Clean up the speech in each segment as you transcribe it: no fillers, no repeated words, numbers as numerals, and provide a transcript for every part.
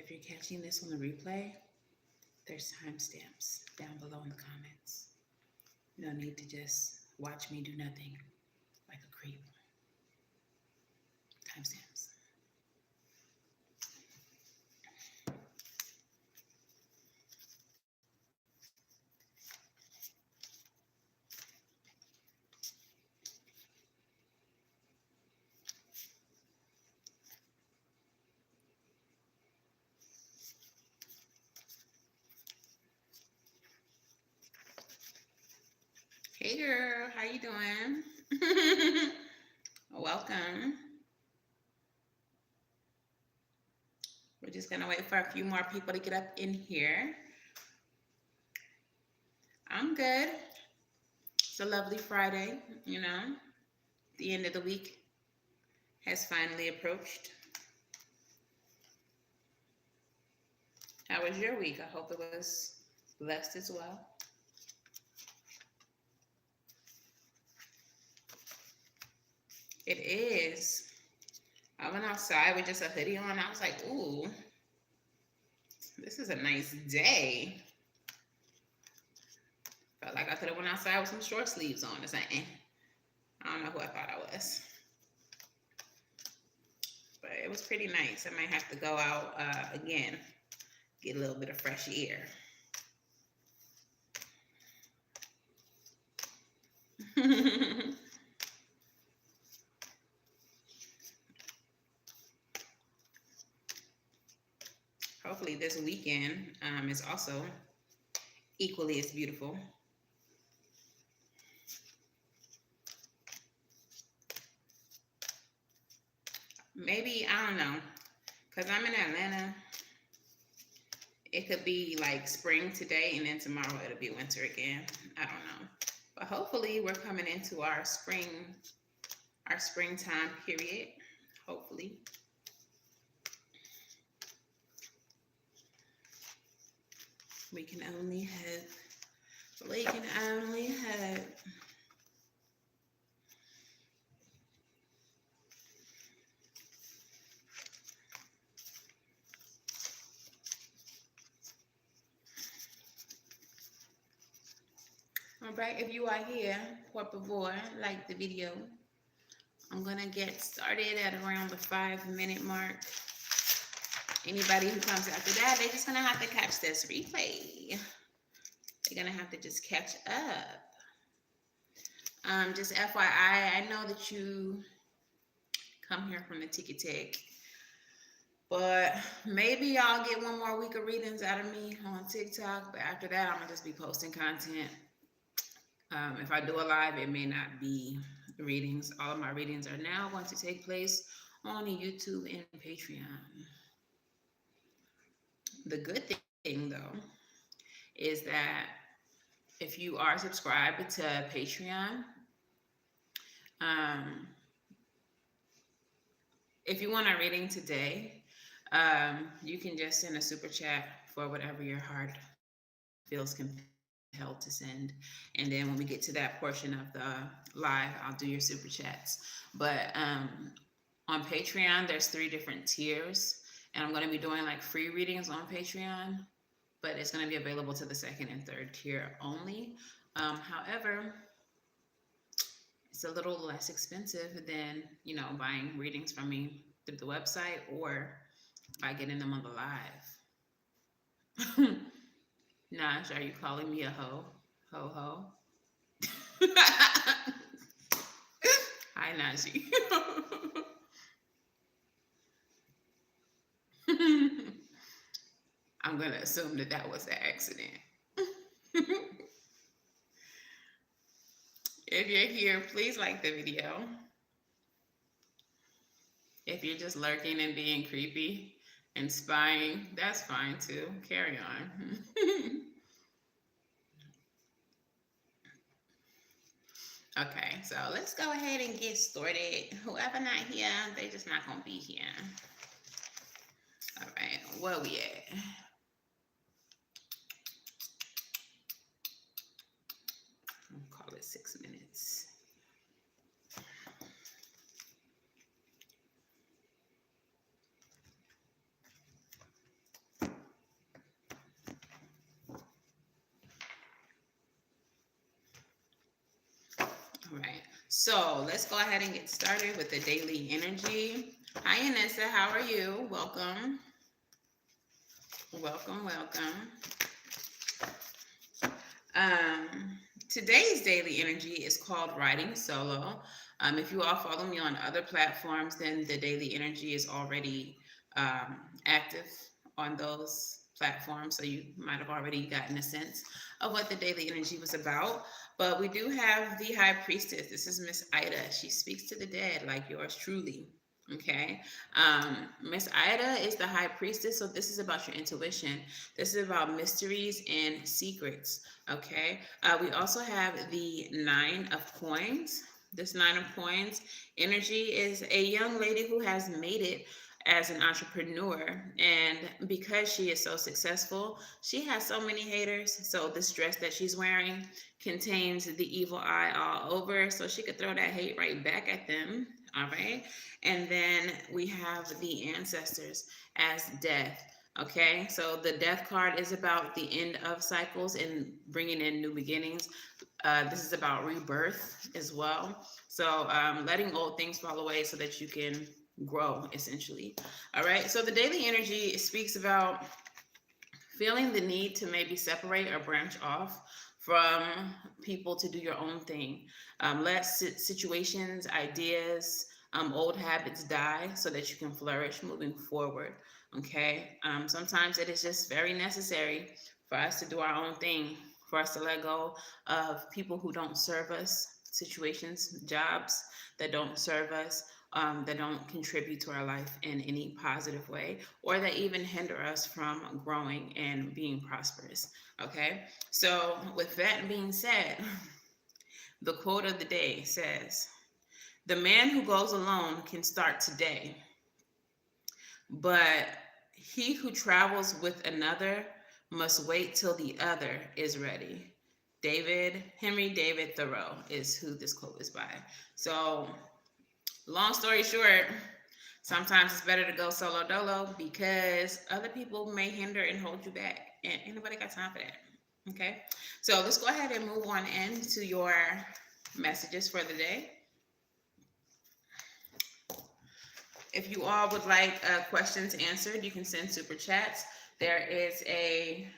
if you're catching this on the replay, there's timestamps down below in the comments. You don't need to just watch me do nothing like a creep. Timestamps. Hey girl, how you doing? Welcome. We're just gonna wait for a few more people to get up in here. I'm good. It's a lovely Friday, you know. The end of the week has finally approached. How was your week? I hope it was blessed as well. It is. I went outside with just a hoodie on. I was like, ooh, this is a nice day. Felt like I could have went outside with some short sleeves on or something. I don't know who I thought I was. But it was pretty nice. I might have to go out again, get a little bit of fresh air. Hopefully this weekend is also equally as beautiful. Maybe, I don't know, because I'm in Atlanta. It could be like spring today, and then tomorrow it'll be winter again. I don't know. But hopefully we're coming into our springtime period. Hopefully. We can only hope. We can only hope. All right, if you are here, por favor, like the video. I'm gonna get started at around the 5-minute mark. Anybody who comes after that, they're just gonna have to catch this replay. They're gonna have to just catch up. Just FYI, I know that you come here from the Ticket Tech, but maybe I'll get one more week of readings out of me on TikTok. But after that, I'm gonna just be posting content. If I do a live, it may not be readings. All of my readings are now going to take place on YouTube and Patreon. The good thing, though, is that if you are subscribed to Patreon, if you want a reading today, you can just send a super chat for whatever your heart feels compelled to send. And then when we get to that portion of the live, I'll do your super chats. But on Patreon, there's 3 different tiers. And I'm going to be doing like free readings on Patreon, but it's going to be available to the 2nd and 3rd tier only. However, it's a little less expensive than, buying readings from me through the website or by getting them on the live. Nash, are you calling me a hoe? Ho ho. Hi, Nashi. I'm going to assume that was an accident. If you're here, please like the video. If you're just lurking and being creepy and spying, that's fine too. Carry on. Okay, so let's go ahead and get started. Whoever not here, they just not going to be here. All right, where we at? I'll call it 6 minutes. So let's go ahead and get started with the daily energy. Hi, Anissa. How are you? Welcome. Welcome, welcome. Today's daily energy is called Writing Solo. If you all follow me on other platforms, then the daily energy is already active on those platforms. So you might have already gotten a sense of what the daily energy was about. But we do have the High Priestess. This is Miss Ida. She speaks to the dead like yours truly. Okay. Miss Ida is the High Priestess. So this is about your intuition. This is about mysteries and secrets. Okay. We also have the Nine of Coins. This Nine of Coins energy is a young lady who has made it as an entrepreneur. And because she is so successful, she has so many haters. So this dress that she's wearing contains the evil eye all over. So she could throw that hate right back at them. All right. And then we have the ancestors as death. Okay, so the death card is about the end of cycles and bringing in new beginnings. This is about rebirth as well. So letting old things fall away so that you can grow, essentially. All right, so the daily energy speaks about feeling the need to maybe separate or branch off from people to do your own thing. Let situations, ideas, old habits die so that you can flourish moving forward. Okay. Sometimes it is just very necessary for us to do our own thing, for us to let go of people who don't serve us, situations, jobs that don't serve us, that don't contribute to our life in any positive way, or that even hinder us from growing and being prosperous. Okay, so with that being said, the quote of the day says, "The man who goes alone can start today, but he who travels with another must wait till the other is ready." Henry David Thoreau is who this quote is by. So long story short, sometimes it's better to go solo dolo because other people may hinder and hold you back. And ain't nobody got time for that. Okay. So let's go ahead and move on into your messages for the day. If you all would like questions answered, you can send super chats. There is a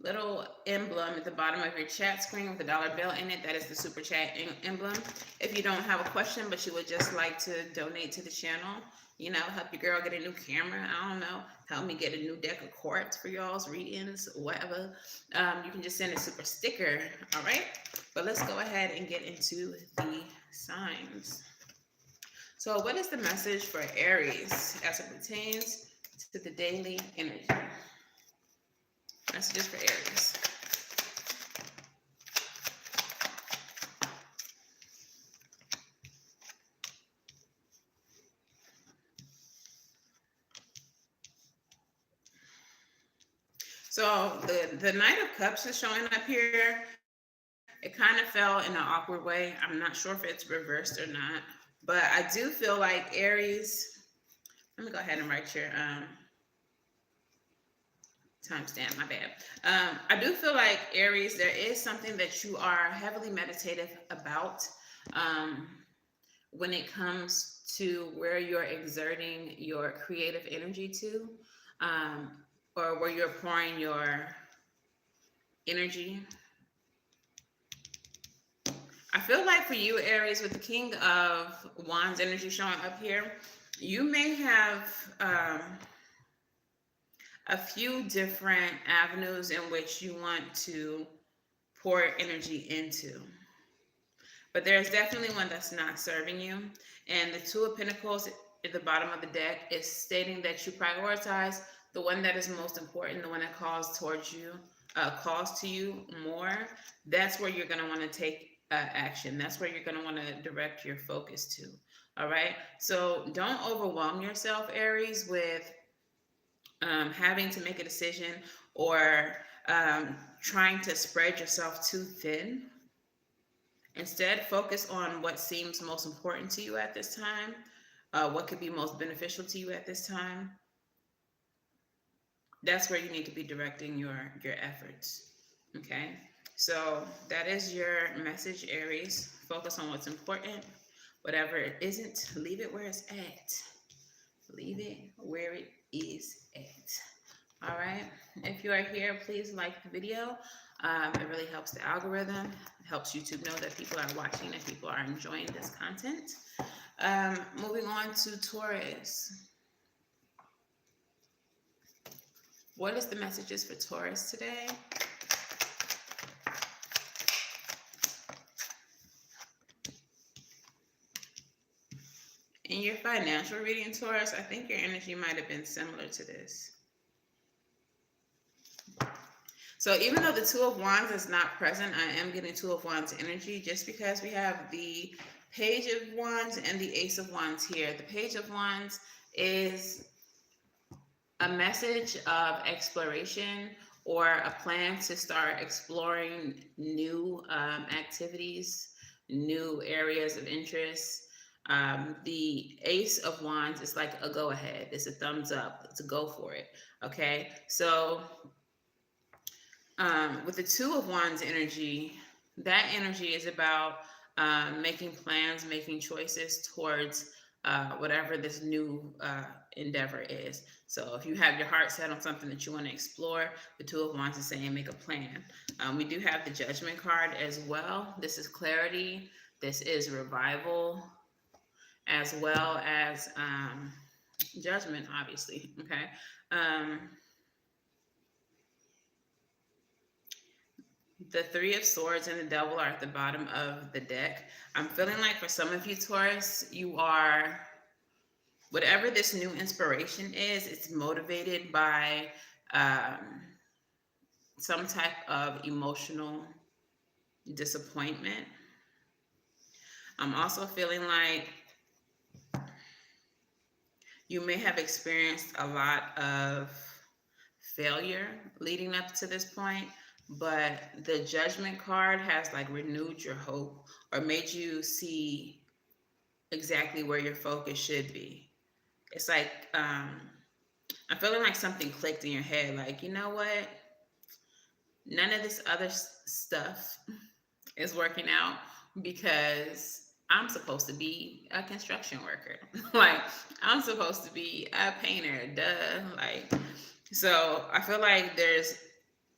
little emblem at the bottom of your chat screen with a dollar bill in it. That is the super chat emblem. If you don't have a question, but you would just like to donate to the channel, help your girl get a new camera, I don't know, help me get a new deck of cards for y'all's readings, whatever, you can just send a super sticker. All right, but let's go ahead and get into the signs. So what is the message for Aries as it pertains to the daily energy? Messages for Aries. So the Knight of Cups is showing up here. It kind of fell in an awkward way. I'm not sure if it's reversed or not, but I do feel like Aries. Let me go ahead and write your timestamp. My bad. I do feel like Aries, there is something that you are heavily meditative about when it comes to where you're exerting your creative energy to, um, or where you're pouring your energy. I feel like for you, Aries, with the King of Wands energy showing up here, you may have a few different avenues in which you want to pour energy into. But there's definitely one that's not serving you. And the Two of Pentacles at the bottom of the deck is stating that you prioritize the one that is most important, the one that calls to you more. That's where you're going to want to take action. That's where you're going to want to direct your focus to. All right. So don't overwhelm yourself, Aries, with having to make a decision or trying to spread yourself too thin. Instead, focus on what seems most important to you at this time, what could be most beneficial to you at this time. That's where you need to be directing your efforts. Okay. So that is your message, Aries. Focus on what's important. Whatever it isn't, leave it where it's at. Leave it where it is at. All right. If you are here, please like the video. It really helps the algorithm. It helps YouTube know that people are watching and people are enjoying this content. Moving on to Taurus. What is the messages for Taurus today? In your financial reading, Taurus, I think your energy might have been similar to this. So even though the Two of Wands is not present, I am getting Two of Wands energy just because we have the Page of Wands and the Ace of Wands here. The Page of Wands is a message of exploration or a plan to start exploring new activities, new areas of interest. The Ace of Wands is like a go ahead. It's a thumbs up. It's a go for it. Okay. So with the Two of Wands energy, that energy is about making plans, making choices towards whatever this new endeavor is. So if you have your heart set on something that you want to explore, the Two of Wands is saying make a plan. We do have the Judgment card as well. This is clarity. This is revival, as well as judgment, obviously. Okay. The Three of Swords and the Devil are at the bottom of the deck. I'm feeling like for some of you, Taurus, you are, whatever this new inspiration is, it's motivated by some type of emotional disappointment. I'm also feeling like you may have experienced a lot of failure leading up to this point, but the Judgment card has like renewed your hope or made you see exactly where your focus should be. It's like I'm feeling like something clicked in your head, like, you know what, none of this other stuff is working out because I'm supposed to be a construction worker. Like, I'm supposed to be a painter, duh. Like, so I feel like there's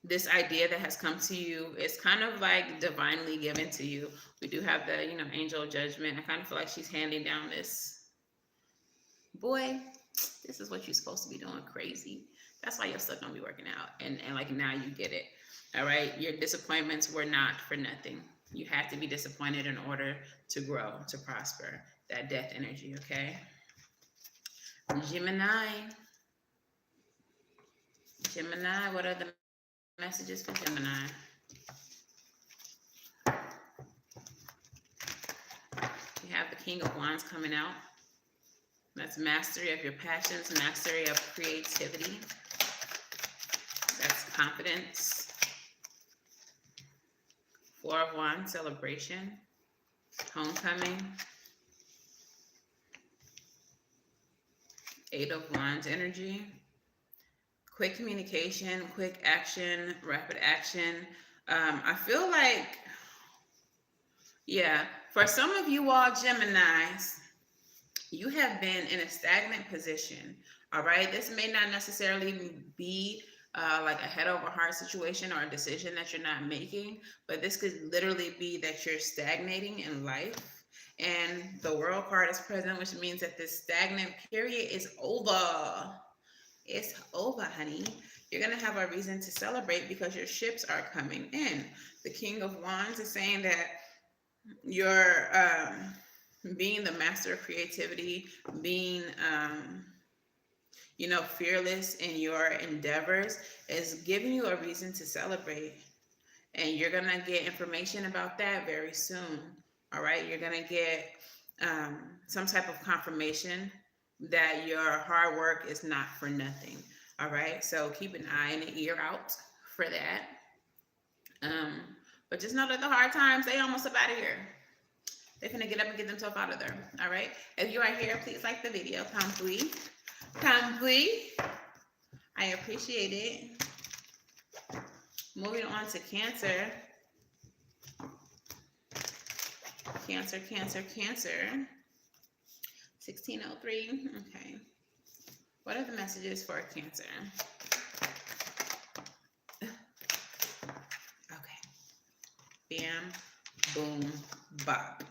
this idea that has come to you. It's kind of like divinely given to you. We do have the, angel of judgment. I kind of feel like she's handing down this, boy, this is what you're supposed to be doing, crazy. That's why your stuff don't be working out. And like now you get it. All right. Your disappointments were not for nothing. You have to be disappointed in order to grow, to prosper. That death energy, okay? Gemini. Gemini, what are the messages for Gemini? We have the King of Wands coming out. That's mastery of your passions, mastery of creativity. That's confidence. Four of Wands, celebration, homecoming. Eight of Wands energy. Quick communication, quick action, rapid action. I feel like, yeah, for some of you all Geminis, you have been in a stagnant position. All right. This may not necessarily be like a head over heart situation or a decision that you're not making, but this could literally be that you're stagnating in life. And the World card is present, which means that this stagnant period is over. It's over, honey. You're going to have a reason to celebrate because your ships are coming in. The King of Wands is saying that you're being the master of creativity, being fearless in your endeavors is giving you a reason to celebrate. And you're going to get information about that very soon. All right. You're going to get some type of confirmation that your hard work is not for nothing. All right. So keep an eye and an ear out for that. But just know that the hard times, they almost up out of here. They're going to get up and get themselves out of there. All right. If you are here, please like the video. Come please. I appreciate it. Moving on to Cancer. Cancer, Cancer, Cancer. 1603. Okay. What are the messages for Cancer? Okay. Bam, boom, bop.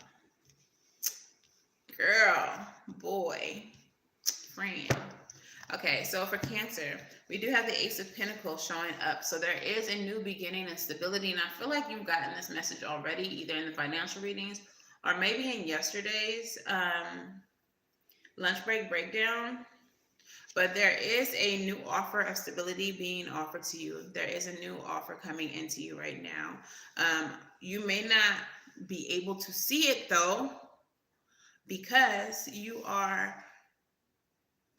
Girl, boy, friend. Okay, so for Cancer, we do have the Ace of Pentacles showing up. So there is a new beginning and stability. And I feel like you've gotten this message already, either in the financial readings or maybe in yesterday's lunch break breakdown. But there is a new offer of stability being offered to you. There is a new offer coming into you right now. You may not be able to see it though, because you are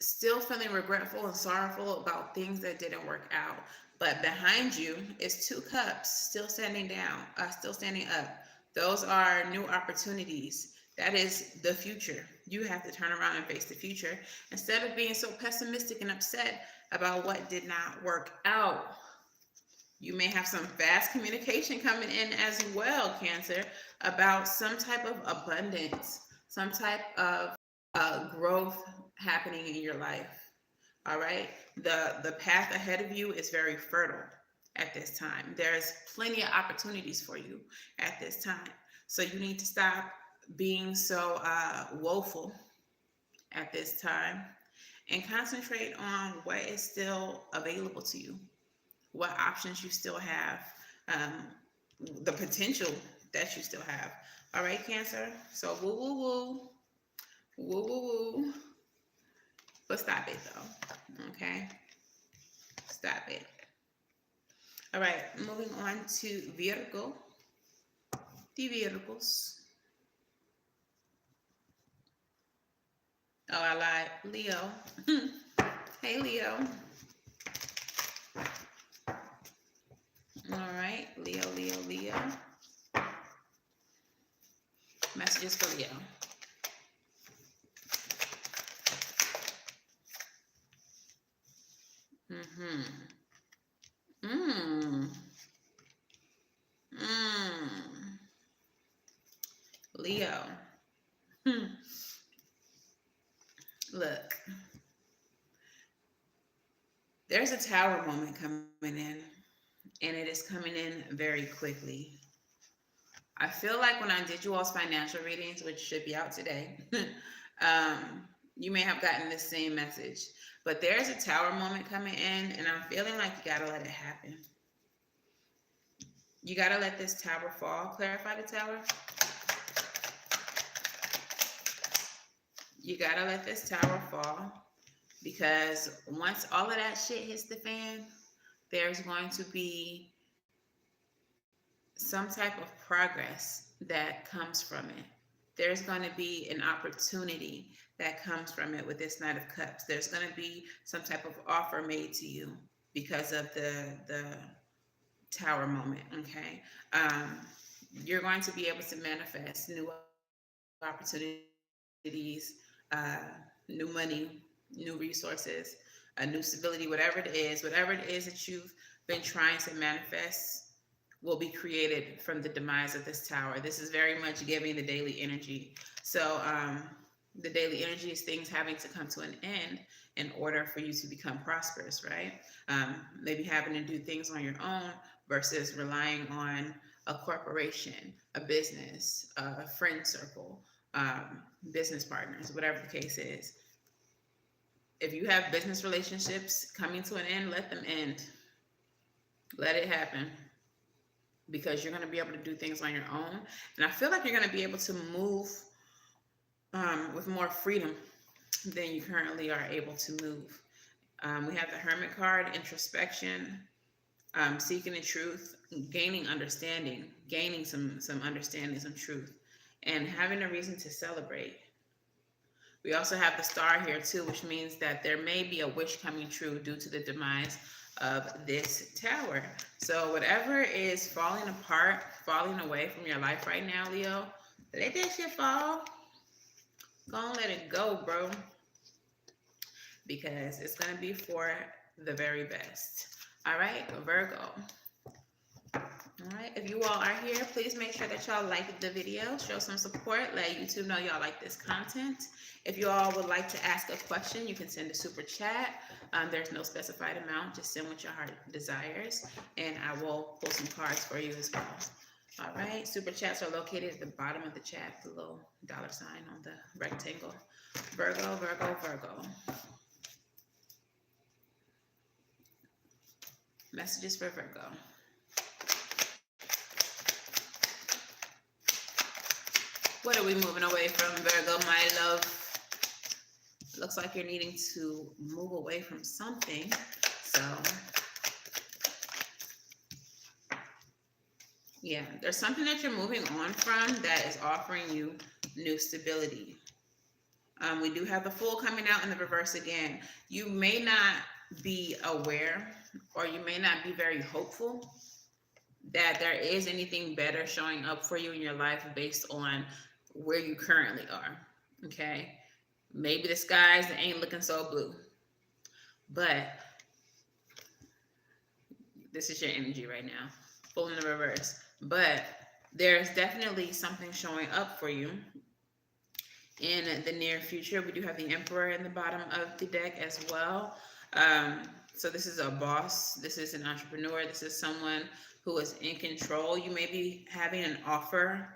still feeling regretful and sorrowful about things that didn't work out. But behind you is two cups still standing down, still standing up. Those are new opportunities. That is the future. You have to turn around and face the future instead of being so pessimistic and upset about what did not work out. You may have some fast communication coming in as well, Cancer, about some type of abundance, some type of growth happening in your life. All right. The path ahead of you is very fertile at this time. There's plenty of opportunities for you at this time. So you need to stop being so woeful at this time and concentrate on what is still available to you, what options you still have, the potential that you still have. All right, Cancer. So woo, woo, woo. Woo, woo, woo. But stop it, though. Okay? Stop it. All right, moving on to Virgo. The Virgos. Oh, I lied. Leo. Hey, Leo. All right, Leo, Leo, Leo. Messages for Leo. Leo. Look, there's a tower moment coming in, and it is coming in very quickly. I feel like when I did you all's financial readings, which should be out today, you may have gotten the same message. But there's a tower moment coming in, and I'm feeling like you got to let it happen. You got to let this tower fall. Clarify the tower. You got to let this tower fall, because once all of that shit hits the fan, there's going to be some type of progress that comes from it. There's going to be an opportunity that comes from it with this Knight of Cups. There's going to be some type of offer made to you because of the tower moment, okay? You're going to be able to manifest new opportunities, new money, new resources, a new stability, whatever it is that you've been trying to manifest will be created from the demise of this tower. This is very much giving the daily energy. So the daily energy is things having to come to an end in order for you to become prosperous, right? Maybe having to do things on your own versus relying on a corporation, a business, a friend circle, business partners, whatever the case is. If you have business relationships coming to an end, let them end. Let it happen, because you're going to be able to do things on your own. And I feel like you're going to be able to move with more freedom than you currently are able to move. We have the Hermit card, introspection, seeking the truth, gaining understanding, gaining some understanding, some truth, and having a reason to celebrate. We also have the Star here too, which means that there may be a wish coming true due to the demise of this tower. So whatever is falling apart, falling away from your life right now, Leo, let that shit fall. Go and let it go, bro. Because it's going to be for the very best. All right, Virgo. All right, if you all are here, please make sure that y'all like the video, show some support, let YouTube know y'all like this content. If you all would like to ask a question, you can send a super chat. There's no specified amount, just send what your heart desires, and I will pull some cards for you as well. All right, super chats are located at the bottom of the chat, the little dollar sign on the rectangle. Virgo, Virgo, Virgo. Messages for Virgo. What are we moving away from, Virgo, my love? Looks like you're needing to move away from something. So, yeah, there's something that you're moving on from that is offering you new stability. We do have the Fool coming out in the reverse again. You may not be aware, or you may not be very hopeful that there is anything better showing up for you in your life based on where you currently are. Okay, maybe the skies ain't looking so blue, but this is your energy right now, Fool in the reverse. But there's definitely something showing up for you in the near future. We do have the Emperor in the bottom of the deck as well. So this is a boss, this is an entrepreneur, this is someone who is in control. You may be having an offer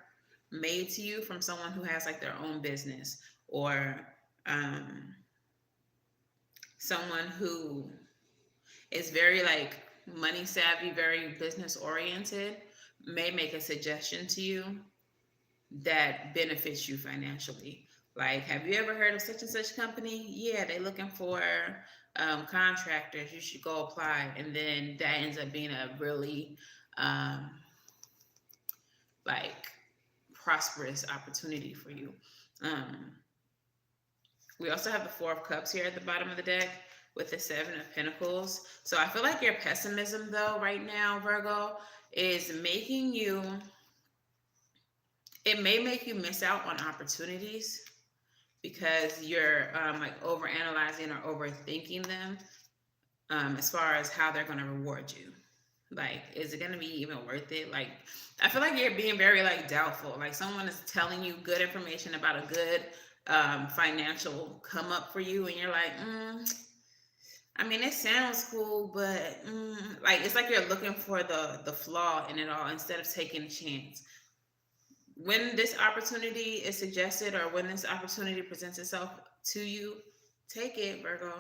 made to you from someone who has like their own business, or someone who is very like money savvy, very business oriented, may make a suggestion to you that benefits you financially. Like, have you ever heard of such and such company? Yeah, they're looking for contractors. You should go apply. And then that ends up being a really um, like prosperous opportunity for you. Um, we also have the Four of Cups here at the bottom of the deck with the Seven of Pentacles. So I feel like your pessimism, though, right now, Virgo, is making you, it may make you miss out on opportunities because you're like overanalyzing or overthinking them as far as how they're going to reward you. Like, is it going to be even worth it? Like, I feel like you're being very like doubtful. Like, someone is telling you good information about a good financial come up for you, and you're like, I mean, it sounds cool, but like, it's like you're looking for the flaw in it all instead of taking a chance. When this opportunity is suggested, or when this opportunity presents itself to you, take it, Virgo.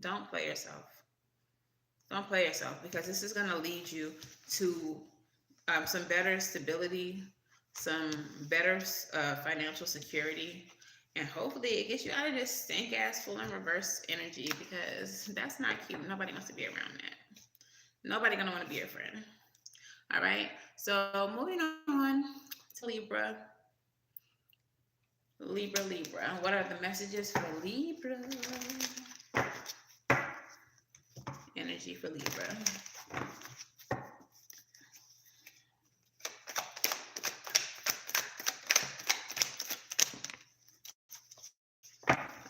Don't play yourself. Don't play yourself, because this is going to lead you to some better stability, some better financial security, and hopefully it gets you out of this stink ass Fool in reverse energy, because that's not cute. Nobody wants to be around that. Nobody gonna want to be your friend. All right. So moving on to Libra. Libra, Libra. What are the messages for Libra? Energy for Libra.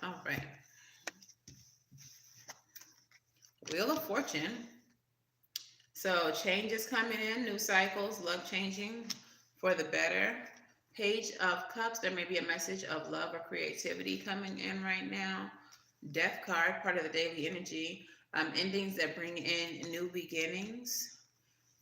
All right. Wheel of Fortune. So change is coming in, new cycles, luck changing for the better. Page of Cups, there may be a message of love or creativity coming in right now. Death card, part of the daily energy. Endings that bring in new beginnings.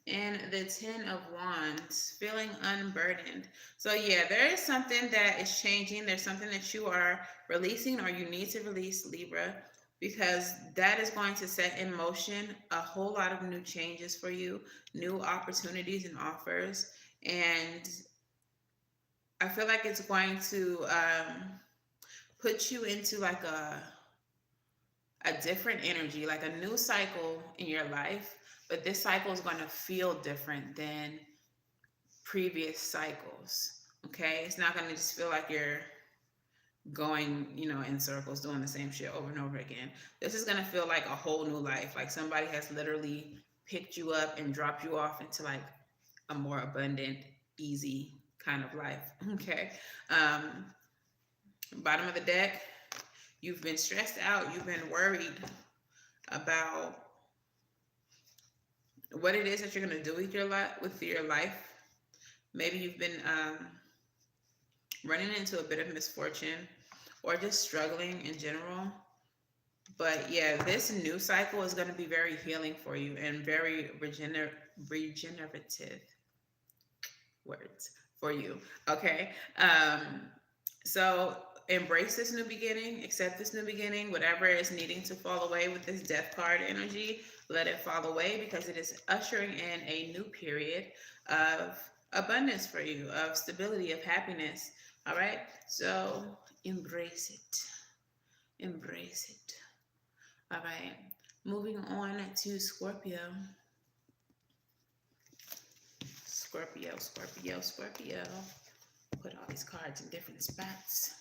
And the Ten of Wands, feeling unburdened. So yeah, there is something that is changing. There's something that you are releasing, or you need to release, Libra, because that is going to set in motion a whole lot of new changes for you, new opportunities and offers. And I feel like it's going to put you into like a different energy, like a new cycle in your life. But this cycle is going to feel different than previous cycles. Okay, it's not going to just feel like you're going, in circles, doing the same shit over and over again. This is going to feel like a whole new life. Like somebody has literally picked you up and dropped you off into like a more abundant, easy kind of life. Okay. Bottom of the deck, you've been stressed out. You've been worried about what it is that you're going to do with your life. Maybe you've been running into a bit of misfortune or just struggling in general. But yeah, this new cycle is going to be very healing for you and very regenerative words for you. Okay. So embrace this new beginning, accept this new beginning, whatever is needing to fall away with this death card energy, let it fall away because it is ushering in a new period of abundance for you, of stability, of happiness. All right. So embrace it. Embrace it. All right. Moving on to Scorpio. Scorpio, Scorpio, Scorpio. Put all these cards in different spots.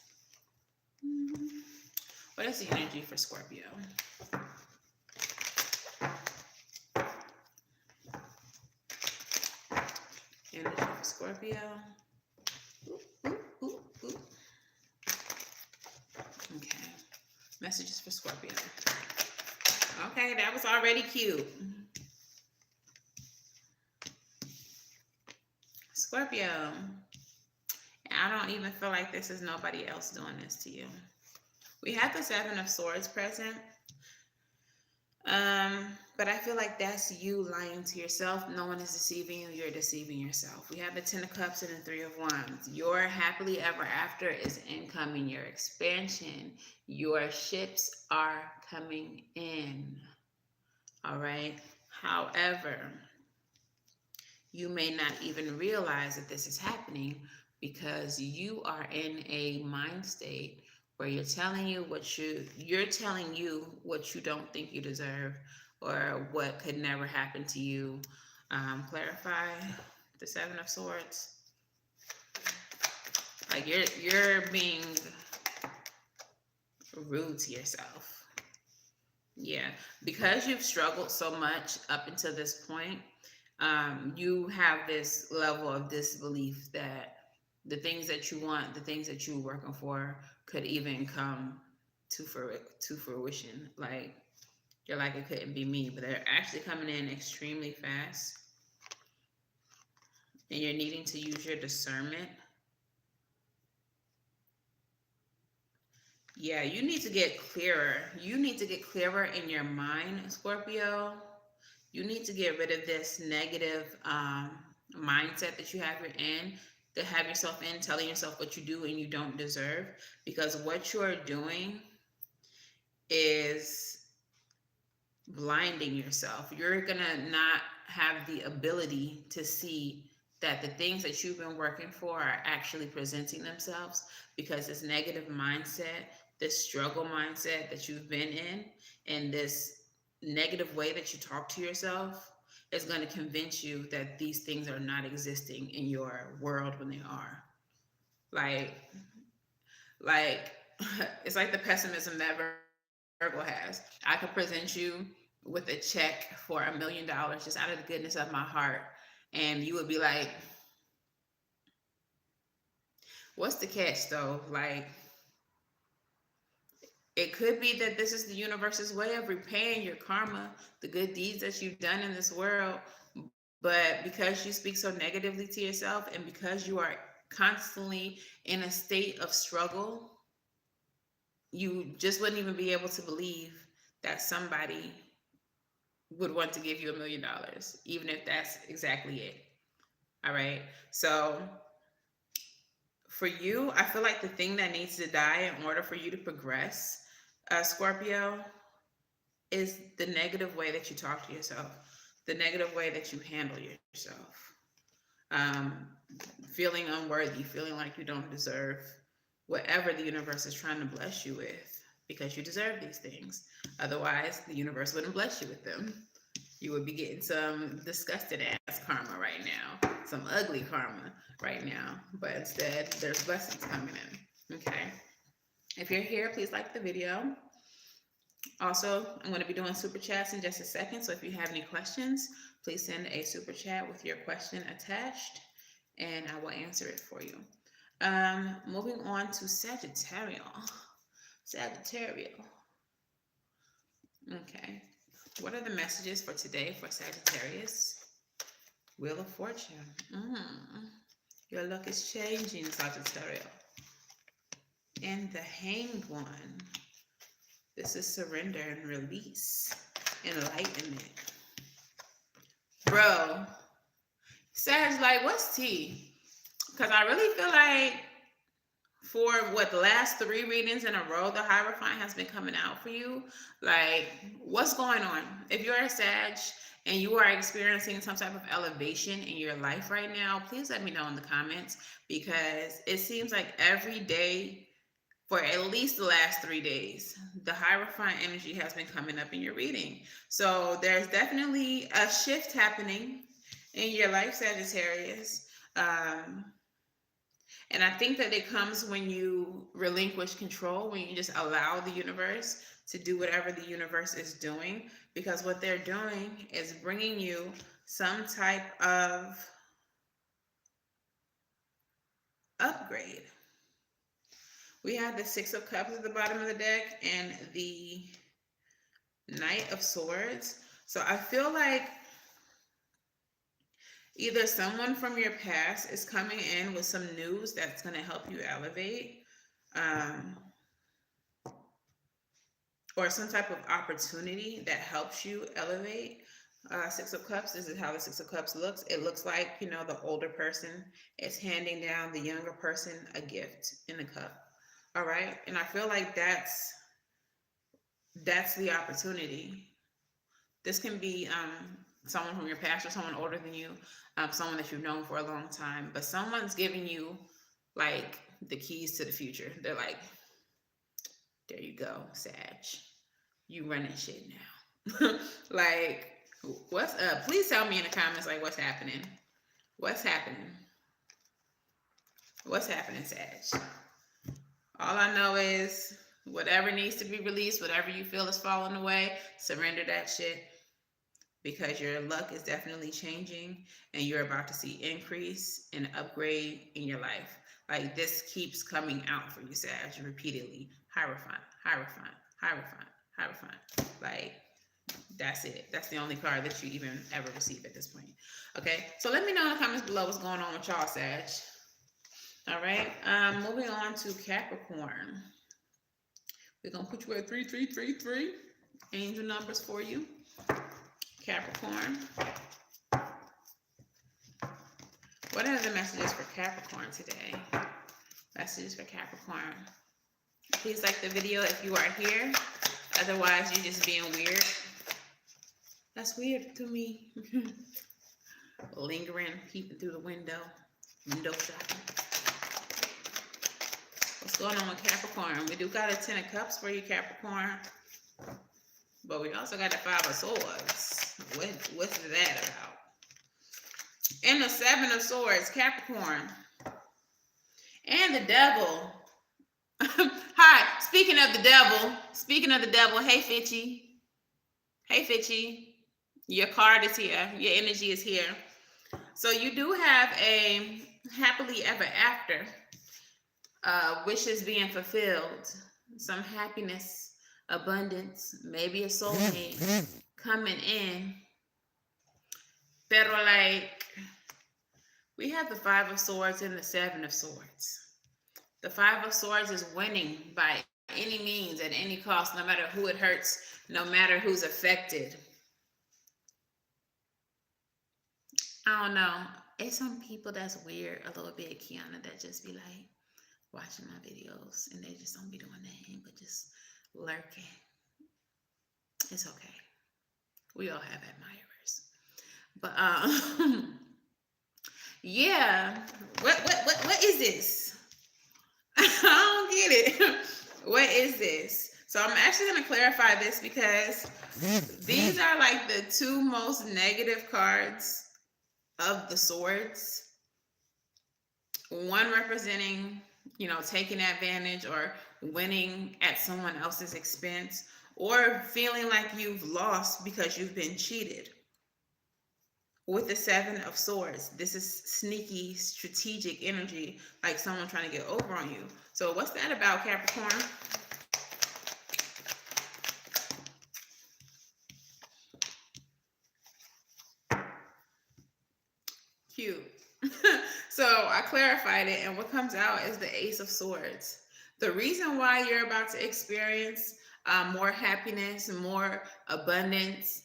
What is the energy for Scorpio? Energy for Scorpio. Ooh, ooh, ooh, ooh. Okay. Messages for Scorpio. Okay, that was already cute. Scorpio. I don't even feel like this is nobody else doing this to you. We have the Seven of Swords present. But I feel like that's you lying to yourself. No one is deceiving you. You're deceiving yourself. We have the Ten of Cups and the Three of Wands. Your happily ever after is incoming. Your expansion. Your ships are coming in. All right. However, you may not even realize that this is happening because you are in a mind state where you're telling you what you don't think you deserve or what could never happen to you. Clarify the Seven of Swords. Like you're being rude to yourself. Yeah, because you've struggled so much up until this point, you have this level of disbelief that the things that you want, the things that you're working for, could even come to fruition. Like you're like, it couldn't be me, but they're actually coming in extremely fast, and you're needing to use your discernment. Yeah, you need to get clearer. You need to get clearer in your mind, Scorpio. You need to get rid of this negative mindset that you have yourself in, telling yourself what you do and you don't deserve. Because what you're doing is blinding yourself. You're going to not have the ability to see that the things that you've been working for are actually presenting themselves because this negative mindset, this struggle mindset that you've been in, and this negative way that you talk to yourself is going to convince you that these things are not existing in your world when they are. Like, like it's like the pessimism that Virgo has. I could present you with a check for $1 million just out of the goodness of my heart, and you would be like, "What's the catch, though?" Like, it could be that this is the universe's way of repaying your karma, the good deeds that you've done in this world. But because you speak so negatively to yourself and because you are constantly in a state of struggle, you just wouldn't even be able to believe that somebody would want to give you $1 million, even if that's exactly it. All right. So for you, I feel like the thing that needs to die in order for you to progress, Scorpio, is the negative way that you talk to yourself, the negative way that you handle yourself. Um, Feeling unworthy, feeling like you don't deserve whatever the universe is trying to bless you with because you deserve these things. Otherwise, the universe wouldn't bless you with them. You would be getting some disgusted ass karma right now, some ugly karma right now. But instead, there's blessings coming in. Okay. If you're here, please like the video. Also, I'm going to be doing super chats in just a second. So if you have any questions, please send a super chat with your question attached and I will answer it for you. Moving on to Sagittarius. Sagittarius. Okay. What are the messages for today for Sagittarius? Wheel of Fortune. Your luck is changing, Sagittarius. And the Hanged One. This is surrender and release. Enlightenment. Bro, Sag, like, what's tea? Because I really feel like for the last 3 readings in a row, the Hierophant has been coming out for you. Like, what's going on? If you're a Sag and you are experiencing some type of elevation in your life right now, please let me know in the comments, because it seems like every day for at least the last 3 days, the Hierophant energy has been coming up in your reading. So there's definitely a shift happening in your life, Sagittarius. And I think that it comes when you relinquish control, when you just allow the universe to do whatever the universe is doing, because what they're doing is bringing you some type of upgrade. We have the Six of Cups at the bottom of the deck and the Knight of Swords. So I feel like either someone from your past is coming in with some news that's going to help you elevate, or some type of opportunity that helps you elevate. Six of Cups, this is how the Six of Cups looks. It looks like, the older person is handing down the younger person a gift in a cup. All right. And I feel like that's the opportunity. This can be someone from your past or someone older than you, someone that you've known for a long time, but someone's giving you like the keys to the future. They're like, there you go, Sag. You running shit now. Like, what's up? Please tell me in the comments, like, what's happening? What's happening? What's happening, Sag? All I know is whatever needs to be released, whatever you feel is falling away, surrender that shit, because your luck is definitely changing and you're about to see increase and upgrade in your life. Like, this keeps coming out for you, Sag, repeatedly. Hierophant, Hierophant, Hierophant, Hierophant. Like, that's it. That's the only card that you even ever receive at this point. Okay, so let me know in the comments below what's going on with y'all, Sag. All right, moving on to Capricorn. We're going to put you at 3333. Angel numbers for you. Capricorn. What are the messages for Capricorn today? Messages for Capricorn. Please like the video if you are here. Otherwise, you're just being weird. That's weird to me. Lingering, peeping through the window. Window shopping. What's going on with Capricorn? We do got a 10 of Cups for you, Capricorn. But we also got a 5 of Swords. What's that about? And the 7 of Swords, Capricorn. And the Devil. Hi, speaking of the devil, hey Fitchy. Hey Fitchy. Your card is here. Your energy is here. So you do have a happily ever after. Wishes being fulfilled. Some happiness, abundance, maybe a soulmate coming in. Pero like, we have the 5 of Swords and the 7 of Swords. The 5 of Swords is winning by any means, at any cost, no matter who it hurts, no matter who's affected. I don't know. It's some people that's weird a little bit, Kiana, that just be like watching my videos and they just don't be doing nothing but just lurking. It's okay. We all have admirers. But yeah. What is this? I don't get it. What is this? So I'm actually going to clarify this, because these are like the 2 most negative cards of the swords. One representing, taking advantage or winning at someone else's expense, or feeling like you've lost because you've been cheated. With the 7 of Swords, this is sneaky, strategic energy, like someone trying to get over on you. So what's that about, Capricorn? cute. So I clarified it, and what comes out is the Ace of Swords. The reason why you're about to experience more happiness and more abundance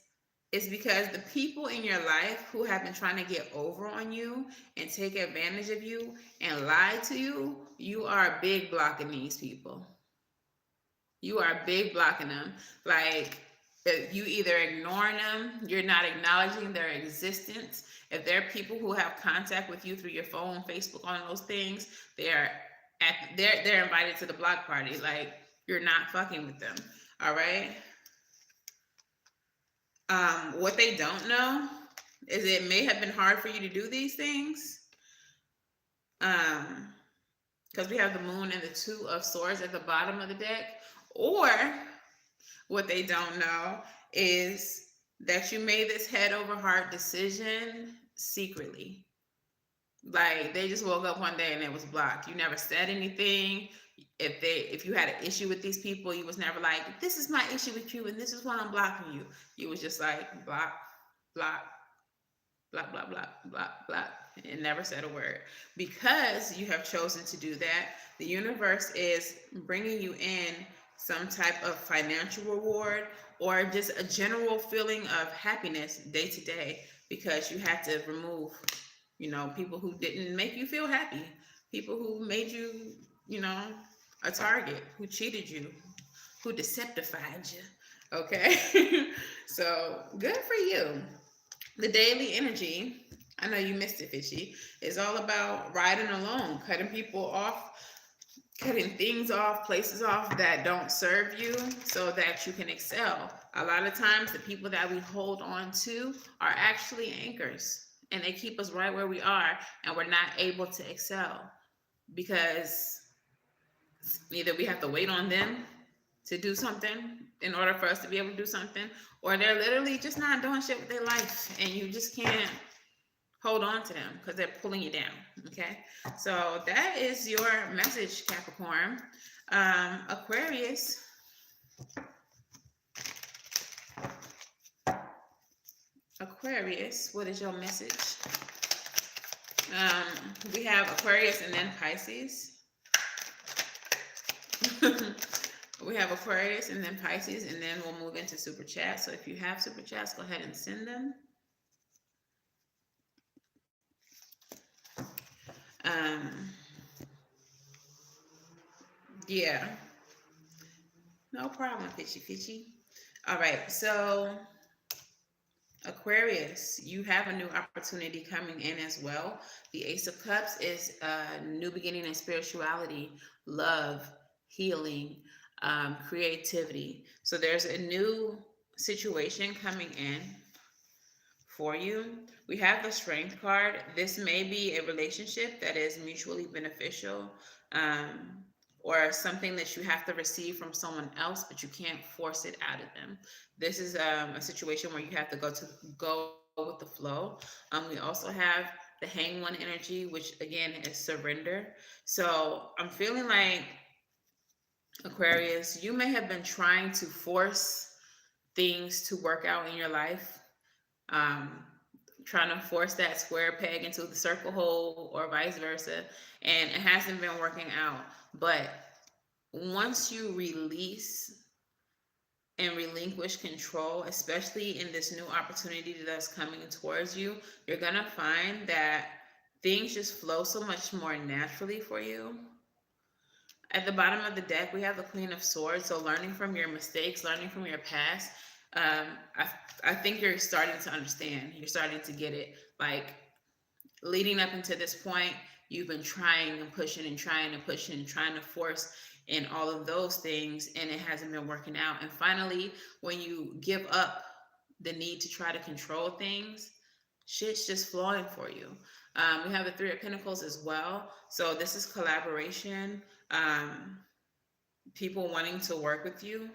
is because the people in your life who have been trying to get over on you and take advantage of you and lie to you, you are a big blocking these people. You are big blocking them. Like, you either ignoring them, you're not acknowledging their existence. If there are people who have contact with you through your phone, Facebook, on those things, they're invited to the block party. Like, you're not fucking with them. All right. What they don't know is it may have been hard for you to do these things. Because we have the moon and the two of swords at the bottom of the deck. Or what they don't know is that you made this head over heart decision secretly. Like, they just woke up one day and it was blocked. You never said anything. If you had an issue with these people, you was never like, this is my issue with you and this is why I'm blocking you. You was just like, block, block, block, block, block, block, block, and never said a word. Because you have chosen to do that, the universe is bringing you in some type of financial reward or just a general feeling of happiness day to day, because you had to remove, people who didn't make you feel happy, people who made you, a target, who cheated you, who deceptified you. Okay. So good for you. The daily energy, I know you missed it, Fishy, is all about riding alone, cutting people off, cutting things off, places off that don't serve you so that you can excel. A lot of times the people that we hold on to are actually anchors, and they keep us right where we are, and we're not able to excel because either we have to wait on them to do something in order for us to be able to do something, or they're literally just not doing shit with their life, and you just can't hold on to them because they're pulling you down. Okay, so that is your message, Capricorn. Aquarius, what is your message? We have Aquarius and then Pisces. We have Aquarius and then Pisces, and then we'll move into super chat. So if you have super chats, go ahead and send them. Yeah, no problem, Fishy. All right, so Aquarius, you have a new opportunity coming in as well. The Ace of Cups is a new beginning in spirituality, love, healing, creativity. So there's a new situation coming in for you. We have the Strength card. This may be a relationship that is mutually beneficial, or something that you have to receive from someone else, but you can't force it out of them. This is a situation where you have to go with the flow. We also have the Hanged One energy, which again is surrender. So I'm feeling like, Aquarius, you may have been trying to force things to work out in your life, um, trying to force that square peg into the circle hole or vice versa, and it hasn't been working out. But once you release and relinquish control, especially in this new opportunity that's coming towards you, you're gonna find that things just flow so much more naturally for you. At the bottom of the deck, we have the Queen of Swords. So learning from your mistakes, learning from your past. I think you're starting to understand. You're starting to get it. Like, leading up into this point, you've been trying and pushing and trying and pushing and trying to force in all of those things, and it hasn't been working out. And finally, when you give up the need to try to control things, shit's just flowing for you. We have the Three of Pentacles as well. So this is collaboration, people wanting to work with you,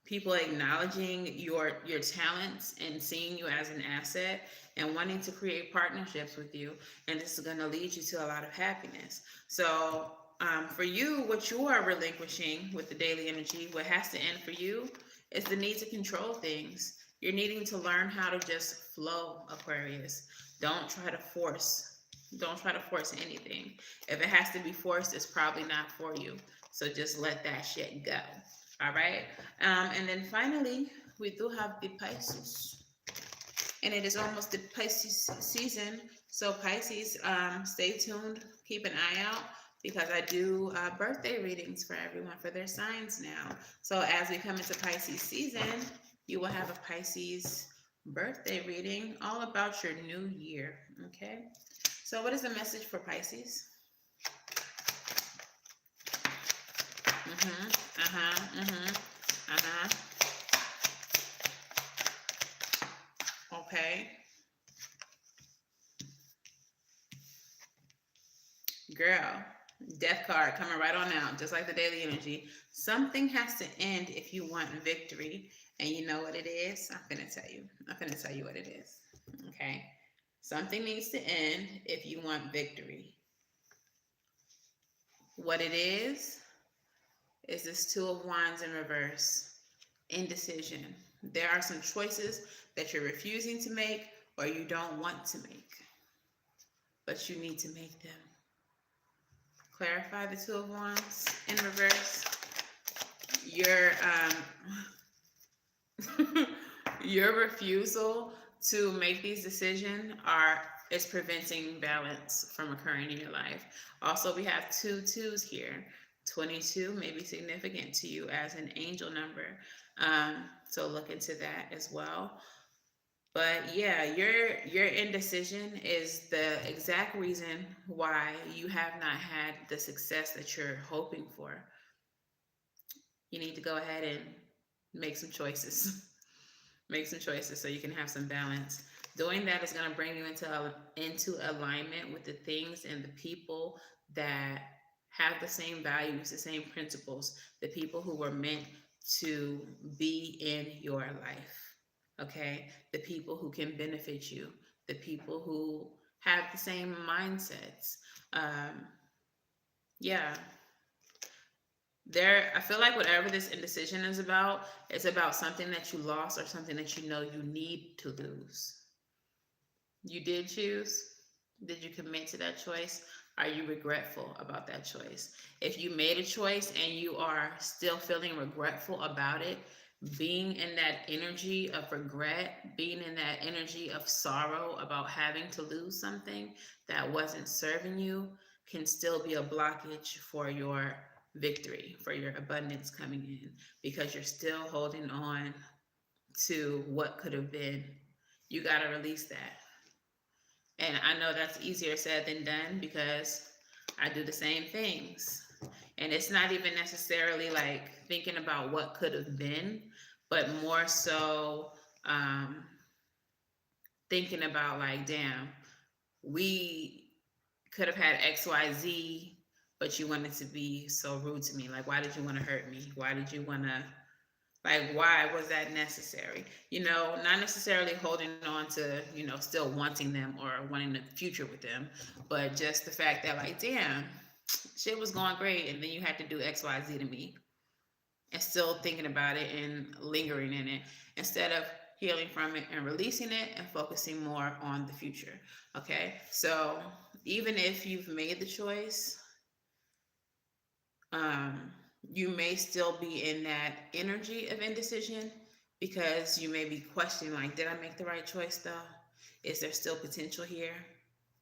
people acknowledging your talents and seeing you as an asset and wanting to create partnerships with you. And this is going to lead you to a lot of happiness. So for you, what you are relinquishing with the daily energy, what has to end for you is the need to control things You're needing to learn how to just flow, Aquarius. Don't try to force. Don't try to force anything. If it has to be forced, it's probably not for you. So just let that shit go. All right. And then finally, we do have the Pisces, and it is almost the Pisces season. So Pisces, stay tuned, keep an eye out because I do birthday readings for everyone for their signs now. So as we come into Pisces season, you will have a Pisces birthday reading all about your new year. Okay. So what is the message for Pisces? Uh-huh. Okay. Girl, death card coming right on out, just like the daily energy. Something has to end if you want victory. And you know what it is? I'm going to tell you. I'm going to tell you what it is. Okay. Something needs to end if you want victory. What it is this Two of Wands in reverse. Indecision. There are some choices that you're refusing to make or you don't want to make, but you need to make them. Clarify the Two of Wands in reverse. Your your refusal to make these decisions is preventing balance from occurring in your life. Also, we have two twos here. 22 may be significant to you as an angel number. So look into that as well. But yeah, your indecision is the exact reason why you have not had the success that you're hoping for. You need to go ahead and make some choices. Make some choices so you can have some balance. Doing that is going to bring you into alignment with the things and the people that have the same values, the same principles, the people who were meant to be in your life. Okay? The people who can benefit you, the people who have the same mindsets. Yeah, I feel like whatever this indecision is about, it's about something that you lost or something that you know you need to lose. You did choose. Did you commit to that choice? Are you regretful about that choice? If you made a choice and you are still feeling regretful about it, being in that energy of regret, being in that energy of sorrow about having to lose something that wasn't serving you can still be a blockage for your victory, for your abundance coming in, because you're still holding on to what could have been. You got to release that. And I know that's easier said than done because I do the same things. And it's not even necessarily like thinking about what could have been, but more so um, thinking about, like, damn, we could have had XYZ, but you wanted to be so rude to me. Like, why did you want to hurt me? Why did you want to, like, why was that necessary? Not necessarily holding on to, still wanting them or wanting the future with them, but just the fact that, like, damn, shit was going great, and then you had to do XYZ to me, and still thinking about it and lingering in it instead of healing from it and releasing it and focusing more on the future. Okay, so even if you've made the choice, um, you may still be in that energy of indecision because you may be questioning, like, did I make the right choice though? Is there still potential here?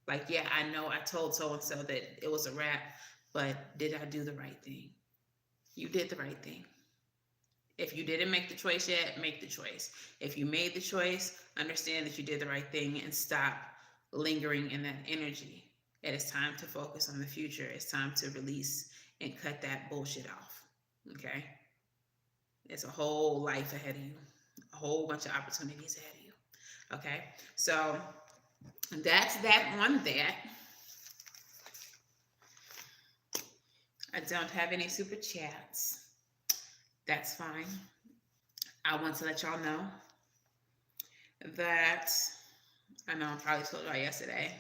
Like, yeah, I know I told so and so that it was a wrap, but did I do the right thing? You did the right thing. If you didn't make the choice yet, make the choice. If you made the choice, understand that you did the right thing and stop lingering in that energy. It is time to focus on the future. It's time to release and cut that bullshit off. Okay? It's a whole life ahead of you, a whole bunch of opportunities ahead of you. Okay? So that's that on that. I don't have any super chats. That's fine. I want to let y'all know that I know I probably told y'all yesterday.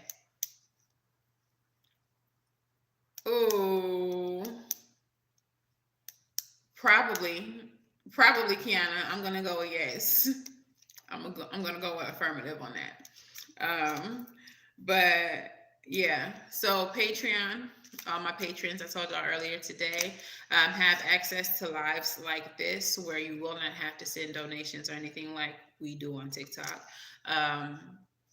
Ooh, probably Kiana. I'm gonna go with yes. I'm gonna go with affirmative on that. But yeah, so Patreon, all my patrons, I told y'all earlier today, have access to lives like this where you will not have to send donations or anything like we do on TikTok. Um,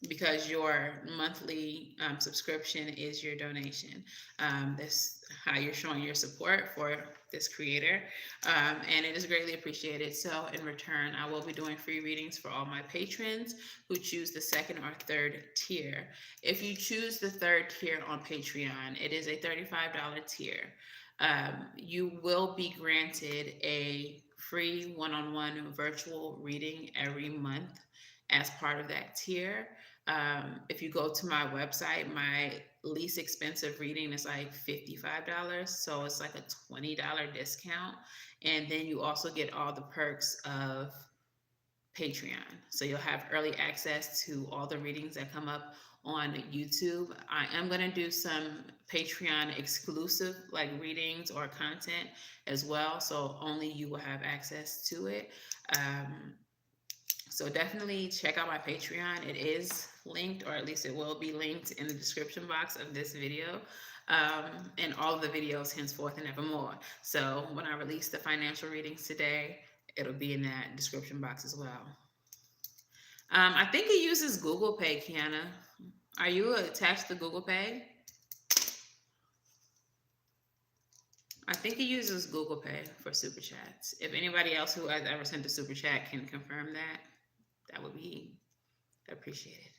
because your monthly subscription is your donation. That's how you're showing your support for this creator, and it is greatly appreciated. So, in return, I will be doing free readings for all my patrons who choose the second or third tier. If you choose the third tier on Patreon, it is a $35 tier. You will be granted a free one on one virtual reading every month as part of that tier. If you go to my website, my least expensive reading is like $55. So it's like a $20 discount. And then you also get all the perks of Patreon. So you'll have early access to all the readings that come up on YouTube. I am going to do some Patreon exclusive like readings or content as well. So only you will have access to it. Um, so definitely check out my Patreon. It is linked, or at least it will be linked in the description box of this video. And all of the videos henceforth and evermore. So when I release the financial readings today, it'll be in that description box as well. I think it uses Google Pay, Kiana. Are you attached to Google Pay? I think it uses Google Pay for super chats. If anybody else who has ever sent a super chat can confirm that, that would be appreciated.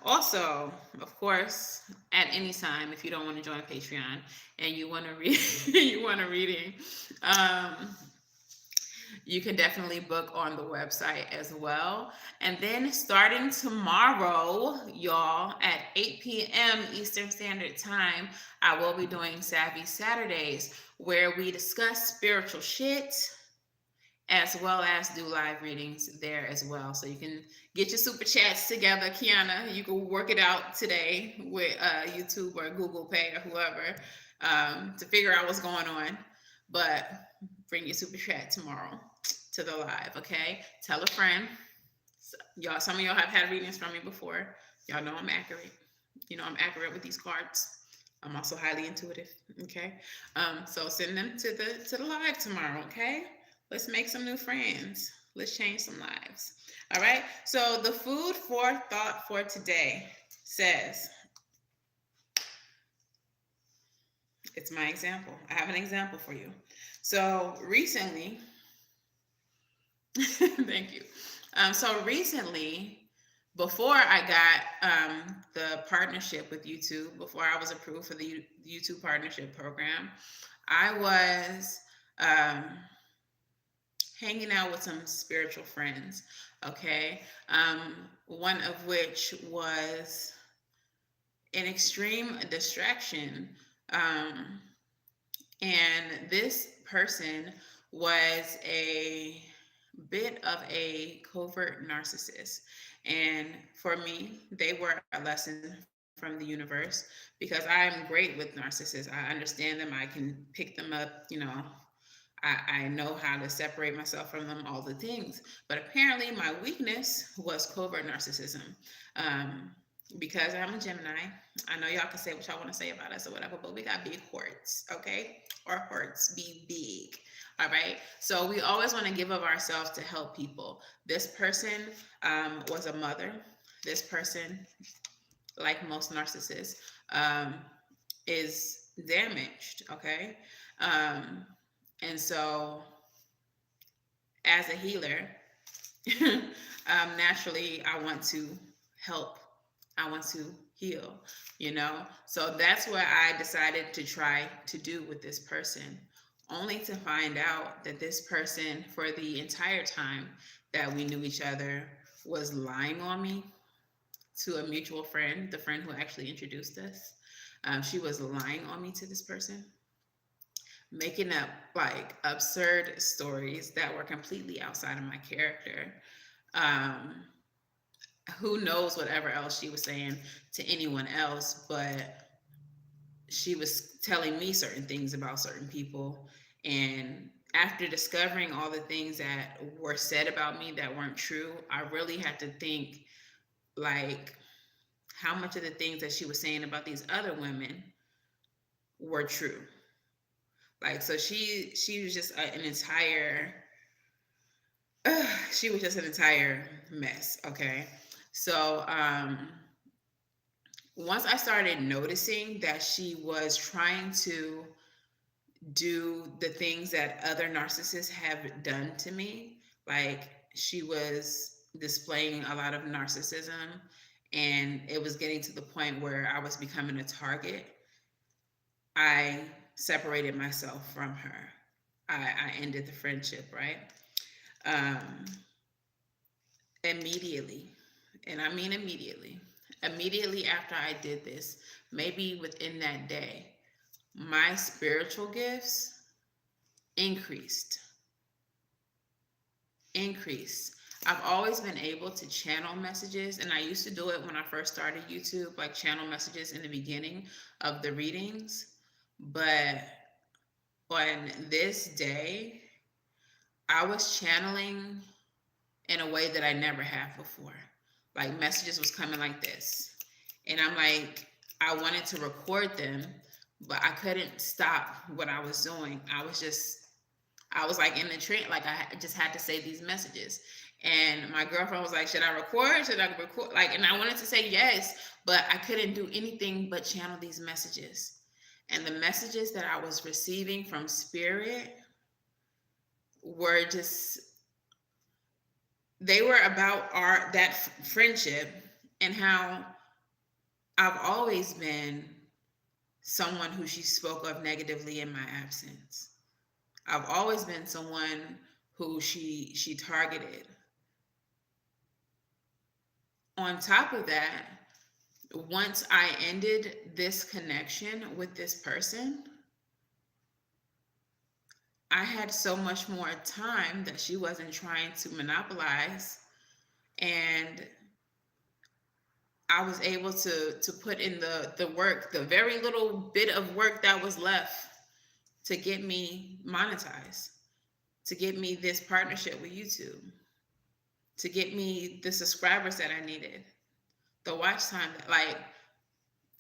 Also, of course, at any time, if you don't want to join Patreon and you want to read, you want a reading, you can definitely book on the website as well. And then starting tomorrow, y'all, at 8 p.m. Eastern Standard Time, I will be doing Savvy Saturdays, where we discuss spiritual shit as well as do live readings there as well. So you can get your super chats together, Kiana. You can work it out today with YouTube or Google Pay or whoever to figure out what's going on. But bring your super chat tomorrow to the live, okay? Tell a friend. So, y'all, some of y'all have had readings from me before. Y'all know I'm accurate. You know I'm accurate with these cards. I'm also highly intuitive, okay? So send them to the live tomorrow, okay? Let's make some new friends. Let's change some lives. All right. So the food for thought for today says, it's my example. I have an example for you. So recently, thank you. So recently, before I got the partnership with YouTube, before I was approved for the YouTube partnership program, I was hanging out with some spiritual friends, okay? One of which was an extreme distraction. And this person was a bit of a covert narcissist. And for me, they were a lesson from the universe because I'm great with narcissists. I understand them, I can pick them up, I know how to separate myself from them, all the things. But apparently, my weakness was covert narcissism. Because I'm a Gemini, I know y'all can say what y'all want to say about us or whatever, but we got big hearts, okay? Our hearts be big, all right? So we always want to give of ourselves to help people. This person was a mother. This person, like most narcissists, is damaged, okay? And so, as a healer, naturally, I want to help. I want to heal, So that's what I decided to try to do with this person, only to find out that this person, for the entire time that we knew each other, was lying on me to a mutual friend, the friend who actually introduced us. She was lying on me to this person, making up like absurd stories that were completely outside of my character. Who knows whatever else she was saying to anyone else, but she was telling me certain things about certain people, and after discovering all the things that were said about me that weren't true, I really had to think, like, how much of the things that she was saying about these other women were true. Like, so she was just an entire she was just an entire mess. Okay, so once I started noticing that she was trying to do the things that other narcissists have done to me, like she was displaying a lot of narcissism, and it was getting to the point where I was becoming a target, I separated myself from her. I ended the friendship, right? Um, Immediately, and I mean immediately after I did this, maybe within that day, my spiritual gifts increased. Increased. I've always been able to channel messages, and I used to do it when I first started YouTube, like channel messages in the beginning of the readings. But on this day, I was channeling in a way that I never have before. Like messages was coming like this. And I'm like, I wanted to record them, but I couldn't stop what I was doing. I was like in the trend, like I just had to say these messages. And my girlfriend was like, should I record? Should I record? Like, and I wanted to say yes, but I couldn't do anything but channel these messages. And the messages that I was receiving from spirit were just, they were about that friendship, and how I've always been someone who she spoke of negatively in my absence. I've always been someone who she targeted. On top of that, once I ended this connection with this person, I had so much more time that she wasn't trying to monopolize, and I was able to put in the work, the very little bit of work that was left to get me monetized, to get me this partnership with YouTube, to get me the subscribers that I needed, the watch time. Like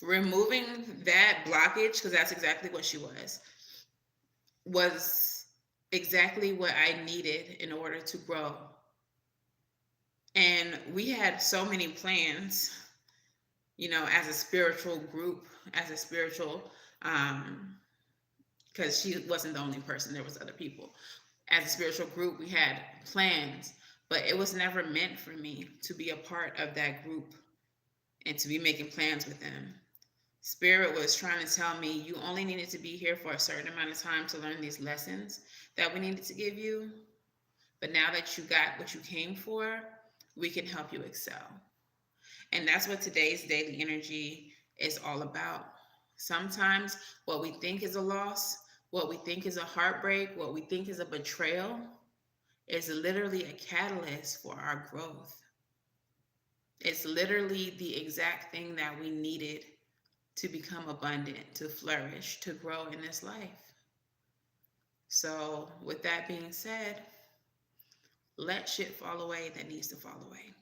removing that blockage, because that's exactly what she was exactly what I needed in order to grow. And we had so many plans, as a spiritual group, as a spiritual, because she wasn't the only person, there was other people. As a spiritual group, we had plans, but it was never meant for me to be a part of that group and to be making plans with them. Spirit was trying to tell me you only needed to be here for a certain amount of time to learn these lessons that we needed to give you. But now that you got what you came for, we can help you excel. And that's what today's daily energy is all about. Sometimes what we think is a loss, what we think is a heartbreak, what we think is a betrayal is literally a catalyst for our growth. It's literally the exact thing that we needed to become abundant, to flourish, to grow in this life. So, with that being said, let shit fall away that needs to fall away.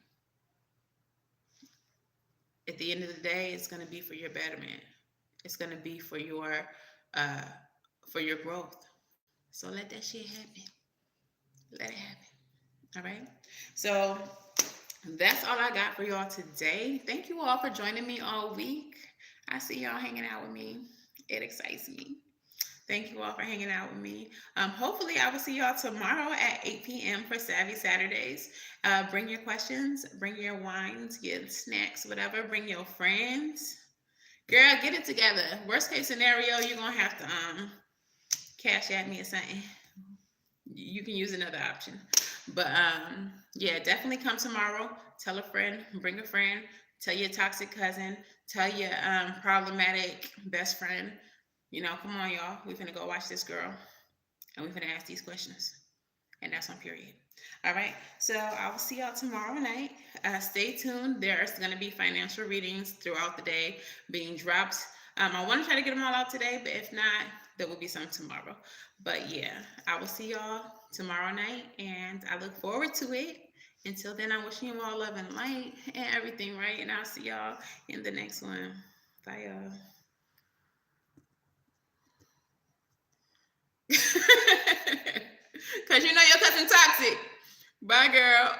At the end of the day, it's going to be for your betterment. It's going to be for your growth. So let that shit happen. Let it happen. All right. So that's all I got for y'all today. Thank you all for joining me all week. I see y'all hanging out with me. It excites me. Thank you all for hanging out with me. Hopefully, I will see y'all tomorrow at 8 p.m. for Savvy Saturdays. Bring your questions, bring your wines, your snacks, whatever. Bring your friends. Girl, get it together. Worst case scenario, you're going to have to cash at me or something. You can use another option. But yeah, definitely come tomorrow. Tell a friend, bring a friend. Tell your toxic cousin. Tell your problematic best friend. Come on, y'all. We're finna go watch this girl, and we're finna ask these questions. And that's on period. All right. So I will see y'all tomorrow night. Stay tuned. There's going to be financial readings throughout the day being dropped. I want to try to get them all out today, but if not, There will be some tomorrow. But yeah, I will see y'all tomorrow night, and I look forward to it. Until then, I'm wishing you all love and light and everything, right? And I'll see y'all in the next one. Bye, y'all. Because you know your cousin toxic. Bye, girl.